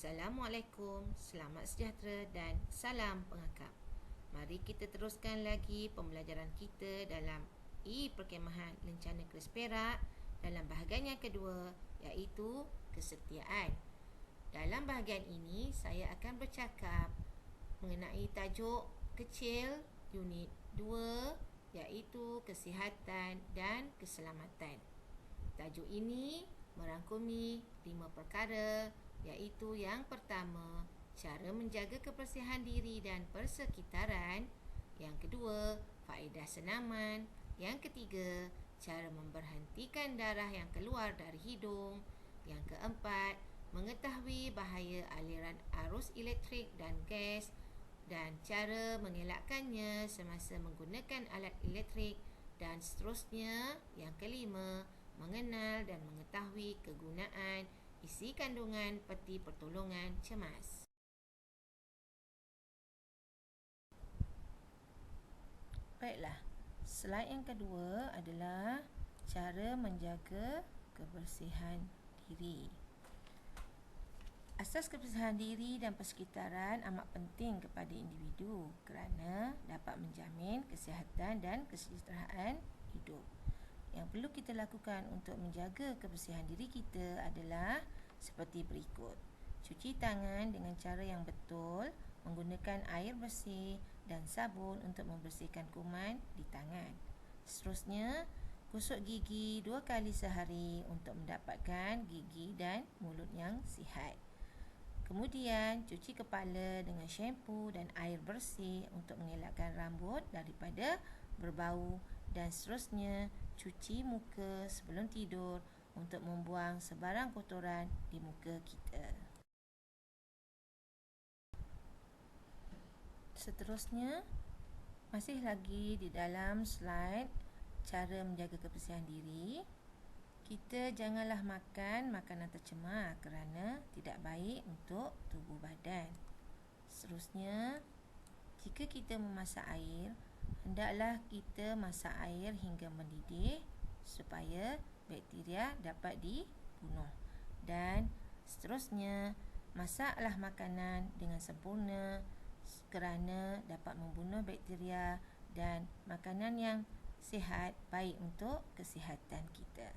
Assalamualaikum, selamat sejahtera dan salam pengakap. Mari kita teruskan lagi pembelajaran kita dalam perkemahan lencana kelas Perak dalam bahagian yang kedua, iaitu kesetiaan. Dalam bahagian ini, saya akan bercakap mengenai tajuk kecil unit 2, iaitu kesihatan dan keselamatan. Tajuk ini merangkumi 5 perkara, iaitu yang pertama, cara menjaga kebersihan diri dan persekitaran. Yang kedua, faedah senaman. Yang ketiga, cara memberhentikan darah yang keluar dari hidung. Yang keempat, mengetahui bahaya aliran arus elektrik dan gas dan cara mengelakkannya semasa menggunakan alat elektrik, dan seterusnya. Yang kelima, mengenal dan mengetahui kegunaan isi kandungan peti pertolongan cemas. Baiklah, slide yang kedua adalah cara menjaga kebersihan diri. Asas kebersihan diri dan persekitaran amat penting kepada individu kerana dapat menjamin kesihatan dan kesejahteraan hidup. Yang perlu kita lakukan untuk menjaga kebersihan diri kita adalah seperti berikut. Cuci tangan dengan cara yang betul, menggunakan air bersih dan sabun untuk membersihkan kuman di tangan. Seterusnya, gosok gigi 2 kali sehari untuk mendapatkan gigi dan mulut yang sihat. Kemudian, cuci kepala dengan syampu dan air bersih untuk mengelakkan rambut daripada berbau, dan seterusnya, cuci muka sebelum tidur untuk membuang sebarang kotoran di muka kita. Seterusnya, masih lagi di dalam slide cara menjaga kebersihan diri. Kita janganlah makan makanan tercemar kerana tidak baik untuk tubuh badan. Seterusnya, jika kita memasak air, hendaklah kita masak air hingga mendidih supaya bakteria dapat dibunuh. Dan seterusnya, masaklah makanan dengan sempurna kerana dapat membunuh bakteria, dan makanan yang sihat baik untuk kesihatan kita.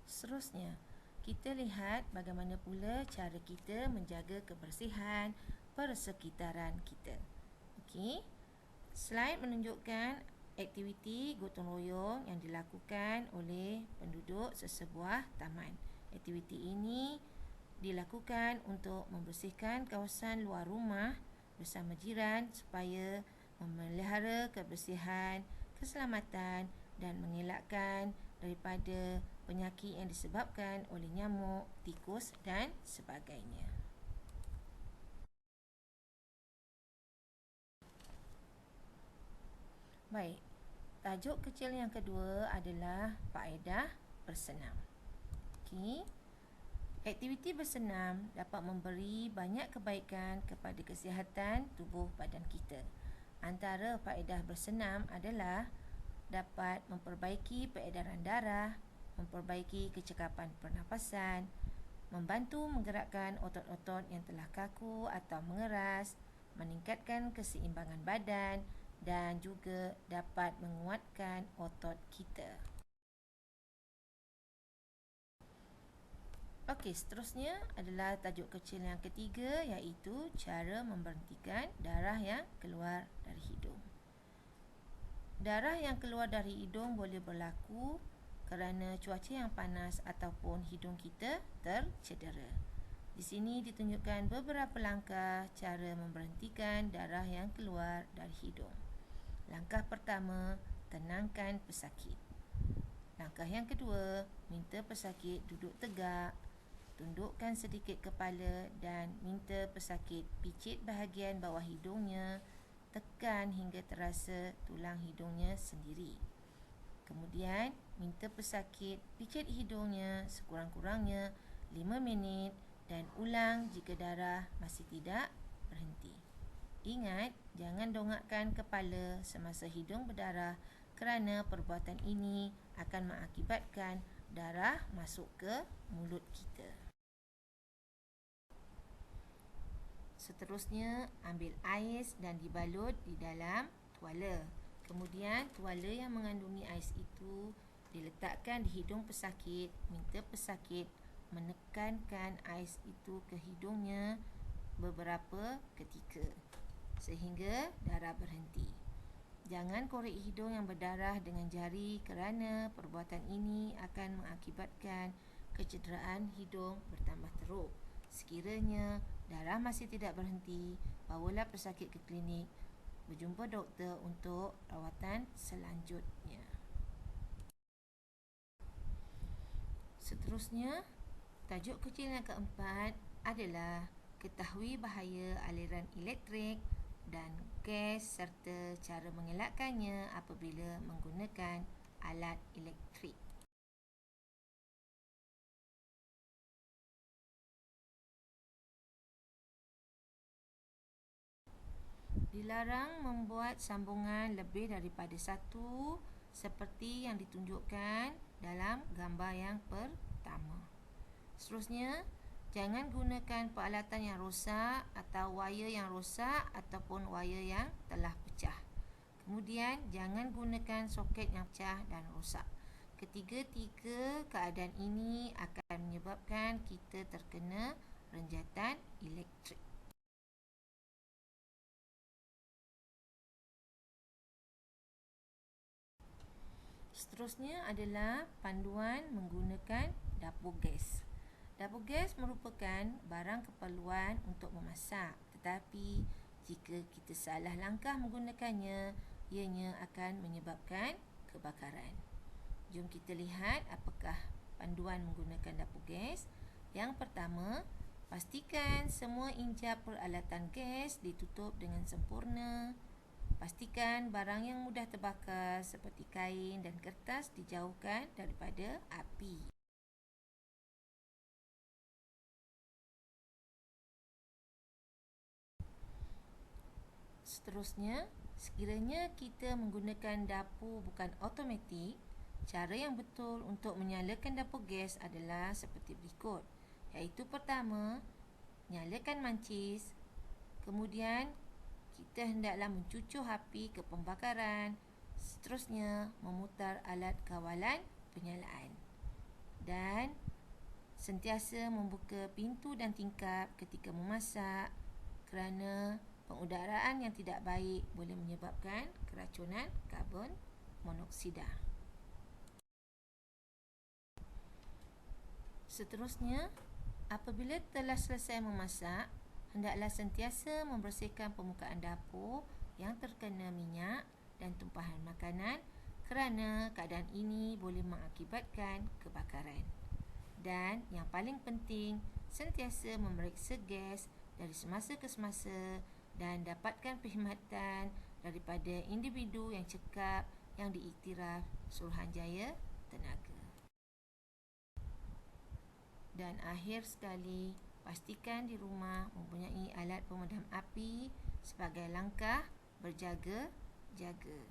Seterusnya, kita lihat bagaimana pula cara kita menjaga kebersihan persekitaran kita. Okey, slide menunjukkan aktiviti gotong royong yang dilakukan oleh penduduk sesebuah taman. Aktiviti ini dilakukan untuk membersihkan kawasan luar rumah bersama jiran supaya memelihara kebersihan, keselamatan dan mengelakkan daripada penyakit yang disebabkan oleh nyamuk, tikus dan sebagainya. Baik, tajuk kecil yang kedua adalah faedah bersenam. Okey, aktiviti bersenam dapat memberi banyak kebaikan kepada kesihatan tubuh badan kita. Antara faedah bersenam adalah dapat memperbaiki peredaran darah, memperbaiki kecekapan pernafasan, membantu menggerakkan otot-otot yang telah kaku atau mengeras, meningkatkan keseimbangan badan dan juga dapat menguatkan otot kita. Okey, seterusnya adalah tajuk kecil yang ketiga, iaitu cara memberhentikan darah yang keluar dari hidung. Darah yang keluar dari hidung boleh berlaku kerana cuaca yang panas ataupun hidung kita tercedera. Di sini ditunjukkan beberapa langkah cara memberhentikan darah yang keluar dari hidung. Langkah pertama, tenangkan pesakit. Langkah yang kedua, minta pesakit duduk tegak. Tundukkan sedikit kepala dan minta pesakit picit bahagian bawah hidungnya. Tekan hingga terasa tulang hidungnya sendiri. Kemudian, minta pesakit picit hidungnya sekurang-kurangnya 5 minit dan ulang jika darah masih tidak berhenti. Ingat, jangan dongakkan kepala semasa hidung berdarah kerana perbuatan ini akan mengakibatkan darah masuk ke mulut kita. Seterusnya, ambil ais dan dibalut di dalam tuala. Kemudian, tuala yang mengandungi ais itu diletakkan di hidung pesakit. Minta pesakit menekankan ais itu ke hidungnya beberapa ketika sehingga darah berhenti. Jangan korek hidung yang berdarah dengan jari kerana perbuatan ini akan mengakibatkan kecederaan hidung bertambah teruk. Sekiranya darah masih tidak berhenti, bawalah pesakit ke klinik berjumpa doktor untuk rawatan selanjutnya. Seterusnya, tajuk kecil yang keempat adalah ketahui bahaya aliran elektrik dan gas serta cara mengelakkannya apabila menggunakan alat elektrik. Dilarang membuat sambungan lebih daripada satu seperti yang ditunjukkan dalam gambar yang pertama. Seterusnya, jangan gunakan peralatan yang rosak atau wayar yang rosak ataupun wayar yang telah pecah. Kemudian, jangan gunakan soket yang pecah dan rosak. Ketiga-tiga keadaan ini akan menyebabkan kita terkena renjatan elektrik. Seterusnya adalah panduan menggunakan dapur gas. Dapur gas merupakan barang keperluan untuk memasak, tetapi jika kita salah langkah menggunakannya, ianya akan menyebabkan kebakaran. Jom kita lihat apakah panduan menggunakan dapur gas. Yang pertama, pastikan semua injap peralatan gas ditutup dengan sempurna. Pastikan barang yang mudah terbakar seperti kain dan kertas dijauhkan daripada api. Seterusnya, sekiranya kita menggunakan dapur bukan automatik, cara yang betul untuk menyalakan dapur gas adalah seperti berikut, iaitu pertama, nyalakan mancis. Kemudian, kita hendaklah mencucur api ke pembakaran. Seterusnya, memutar alat kawalan penyalaan. Dan sentiasa membuka pintu dan tingkap ketika memasak kerana pengudaraan yang tidak baik boleh menyebabkan keracunan karbon monoksida. Seterusnya, apabila telah selesai memasak, hendaklah sentiasa membersihkan permukaan dapur yang terkena minyak dan tumpahan makanan kerana keadaan ini boleh mengakibatkan kebakaran. Dan yang paling penting, sentiasa memeriksa gas dari semasa ke semasa dan dapatkan perkhidmatan daripada individu yang cekap yang diiktiraf Suruhanjaya Tenaga. Dan akhir sekali, pastikan di rumah mempunyai alat pemadam api sebagai langkah berjaga-jaga.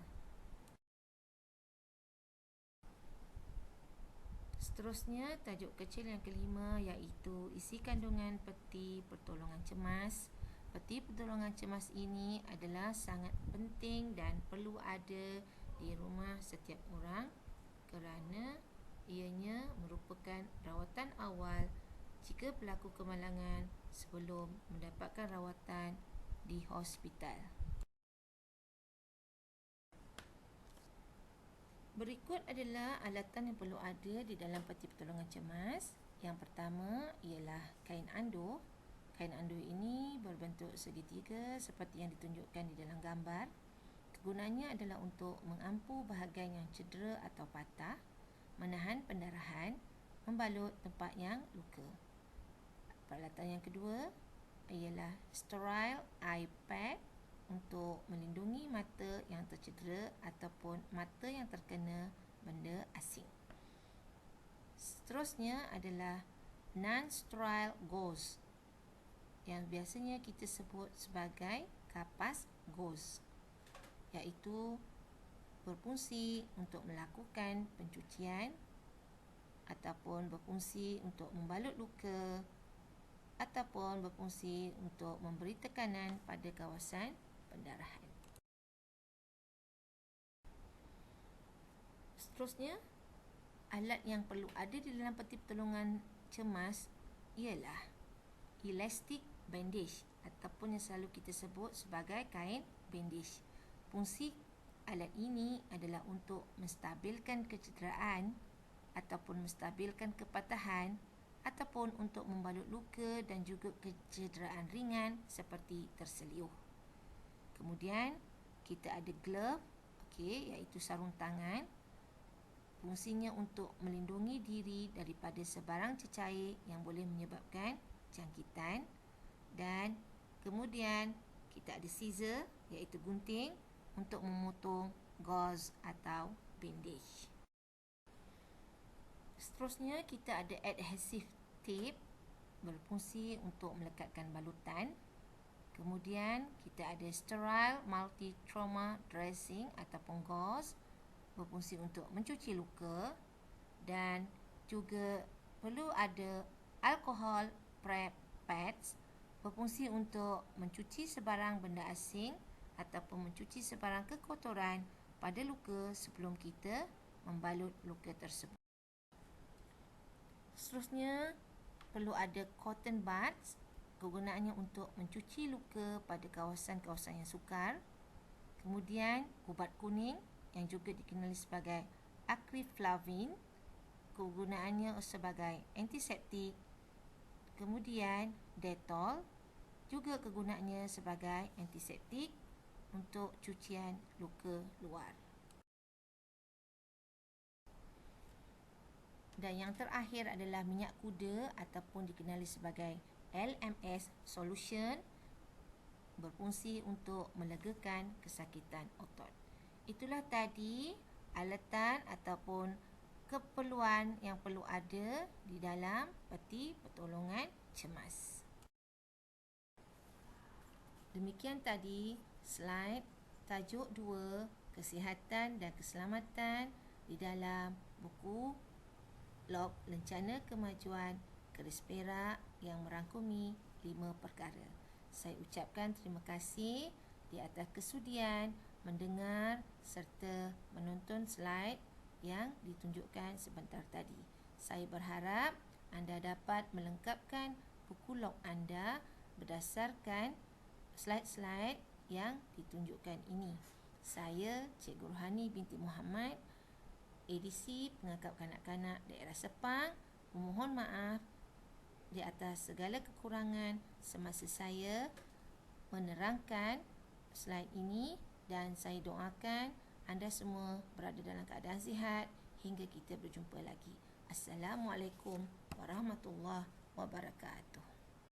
Seterusnya, tajuk kecil yang kelima iaitu isi kandungan peti pertolongan cemas. Peti pertolongan cemas ini adalah sangat penting dan perlu ada di rumah setiap orang kerana ianya merupakan rawatan awal jika berlaku kemalangan sebelum mendapatkan rawatan di hospital. Berikut adalah alatan yang perlu ada di dalam peti pertolongan cemas. Yang pertama ialah kain anduh. Kain anduh ini berbentuk segitiga seperti yang ditunjukkan di dalam gambar. Kegunaannya adalah untuk mengampu bahagian yang cedera atau patah, menahan pendarahan, membalut tempat yang luka. Peralatan yang kedua ialah sterile eye pad untuk melindungi mata yang tercedera ataupun mata yang terkena benda asing. Seterusnya adalah non-sterile gauze yang biasanya kita sebut sebagai kapas gauze, iaitu berfungsi untuk melakukan pencucian ataupun berfungsi untuk membalut luka ataupun berfungsi untuk memberi tekanan pada kawasan pendarahan. Seterusnya, alat yang perlu ada di dalam peti pertolongan cemas ialah elastic bandage ataupun yang selalu kita sebut sebagai kain bandage. Fungsi alat ini adalah untuk menstabilkan kecederaan ataupun menstabilkan kepatahan ataupun untuk membalut luka dan juga kecederaan ringan seperti terseliuh. Kemudian kita ada glove, iaitu sarung tangan. Fungsinya untuk melindungi diri daripada sebarang cecair yang boleh menyebabkan jangkitan. Dan kemudian kita ada scissor, iaitu gunting untuk memotong gauze atau bandage. Seterusnya kita ada adhesive tape, berfungsi untuk melekatkan balutan. Kemudian kita ada sterile multi-trauma dressing ataupun gauze, berfungsi untuk mencuci luka. Dan juga perlu ada alcohol prep pads, berfungsi untuk mencuci sebarang benda asing ataupun mencuci sebarang kekotoran pada luka sebelum kita membalut luka tersebut. Seterusnya, perlu ada cotton buds, kegunaannya untuk mencuci luka pada kawasan-kawasan yang sukar. Kemudian, ubat kuning yang juga dikenali sebagai acrylflavin, kegunaannya sebagai antiseptik. Kemudian, Dettol, juga kegunaannya sebagai antiseptik untuk cucian luka luar. Dan yang terakhir adalah minyak kuda ataupun dikenali sebagai LMS solution, berfungsi untuk melegakan kesakitan otot. Itulah tadi alatan ataupun keperluan yang perlu ada di dalam peti pertolongan cemas. Demikian tadi slide tajuk 2, kesihatan dan keselamatan di dalam buku Log Lencana Kemajuan Keris Perak yang merangkumi 5 perkara. Saya ucapkan terima kasih di atas kesudian mendengar serta menonton slide yang ditunjukkan sebentar tadi. Saya berharap anda dapat melengkapkan buku log anda berdasarkan slide-slide yang ditunjukkan ini. Saya Cikgu Rohani binti Muhammad, edisi pengangkap kanak-kanak daerah Sepang, memohon maaf di atas segala kekurangan semasa saya menerangkan slide ini, dan saya doakan anda semua berada dalam keadaan sihat hingga kita berjumpa lagi. Assalamualaikum warahmatullahi wabarakatuh.